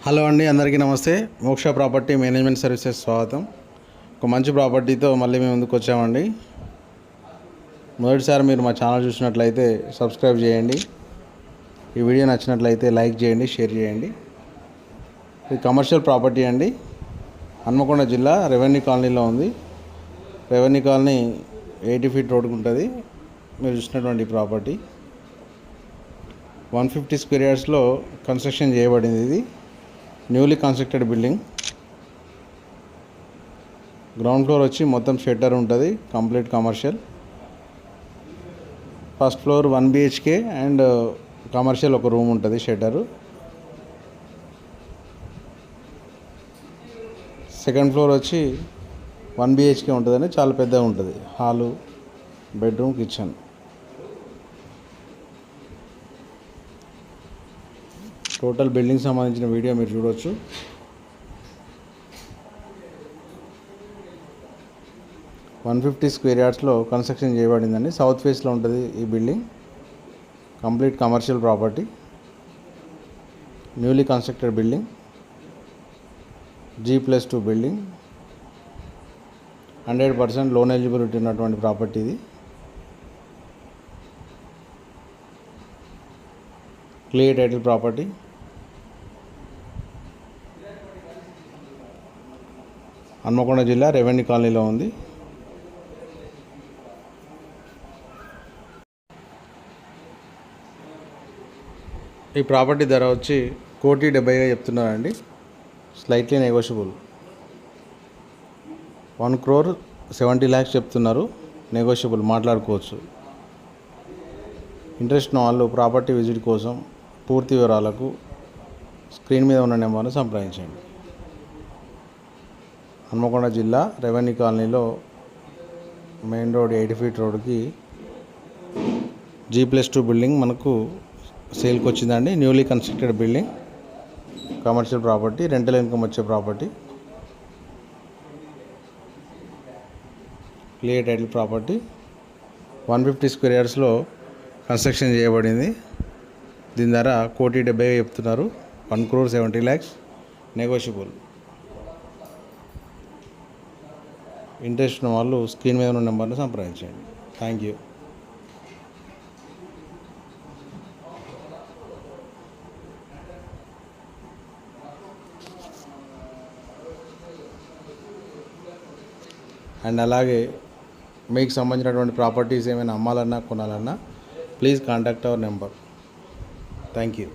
Hello అండి, అందరికీ నమస్తే. మోక్ష ప్రాపర్టీ మేనేజ్మెంట్ సర్వీసెస్ స్వాగతం. ఒక మంచి ప్రాపర్టీతో మళ్ళీ మేము ముందుకు వచ్చామండి. మొదటిసారి మీరు మా ఛానల్ చూసినట్లయితే సబ్స్క్రైబ్ చేయండి. ఈ వీడియో నచ్చినట్లయితే లైక్ చేయండి, షేర్ చేయండి. ఇది కమర్షియల్ ప్రాపర్టీ అండి. హన్మకొండ జిల్లా రెవెన్యూ కాలనీలో ఉంది. రెవెన్యూ కాలనీ 80 ఫీట్ రోడ్డుకు ఉంటుంది. మీరు చూసినటువంటి ప్రాపర్టీ 150 స్క్వేర్ యార్డ్స్లో కన్స్ట్రక్షన్ చేయబడింది. ఇది newly constructed building. Ground floor వచ్చి మొత్తం షెటర్ ఉంటుంది, complete commercial. First floor 1 BHK and commercial ఒక రూమ్ ఉంటుంది, షెటరు. సెకండ్ ఫ్లోర్ వచ్చి 1 BHK ఉంటుందని చాలా పెద్దగా ఉంటుంది. Hall, bedroom, kitchen. Total building సంబంధించిన వీడియో మీరు చూడవచ్చు. వన్ 150 స్క్వేర్ యార్డ్స్లో కన్స్ట్రక్షన్ చేయబడిందండి. సౌత్ ఫేస్లో ఉంటుంది ఈ building. Complete commercial property, newly constructed building, G+2 building. 100% loan eligibility ఉన్నటువంటి ప్రాపర్టీ ఇది. Clear title property. హన్మకొండ జిల్లా రెవెన్యూ కాలనీలో ఉంది. ఈ ప్రాపర్టీ ధర వచ్చి 1,70,000 చెప్తున్నారండి. Slightly negotiable. 1,70,00,000 చెప్తున్నారు. నెగోషియబుల్, మాట్లాడుకోవచ్చు. ఇంట్రెస్ట్ ఉన్న వాళ్ళు ప్రాపర్టీ విజిట్ కోసం పూర్తి వివరాలకు స్క్రీన్ మీద ఉన్న నెంబర్ను సంప్రదించండి. హన్మకొండ జిల్లా రెవెన్యూ కాలనీలో మెయిన్ రోడ్ 80 ఫీట్ రోడ్కి G+2 బిల్డింగ్ మనకు సేల్కి వచ్చిందండి. Newly constructed building, commercial property, rental income వచ్చే property, clear title property. 150 square యార్డ్స్లో కన్స్ట్రక్షన్ చేయబడింది. దీని ధర 1,70,000 చెప్తున్నారు. 1,70,00,000 నెగోషియబుల్. ఇంట్రెస్ట్ ఉన్న వాళ్ళు స్క్రీన్ మీద ఉన్న నెంబర్ని సంప్రదించండి. Thank you. అండ్ అలాగే మీకు సంబంధించినటువంటి ప్రాపర్టీస్ ఏమైనా అమ్మాలన్నా కొనాలన్నా please contact our number. Thank you.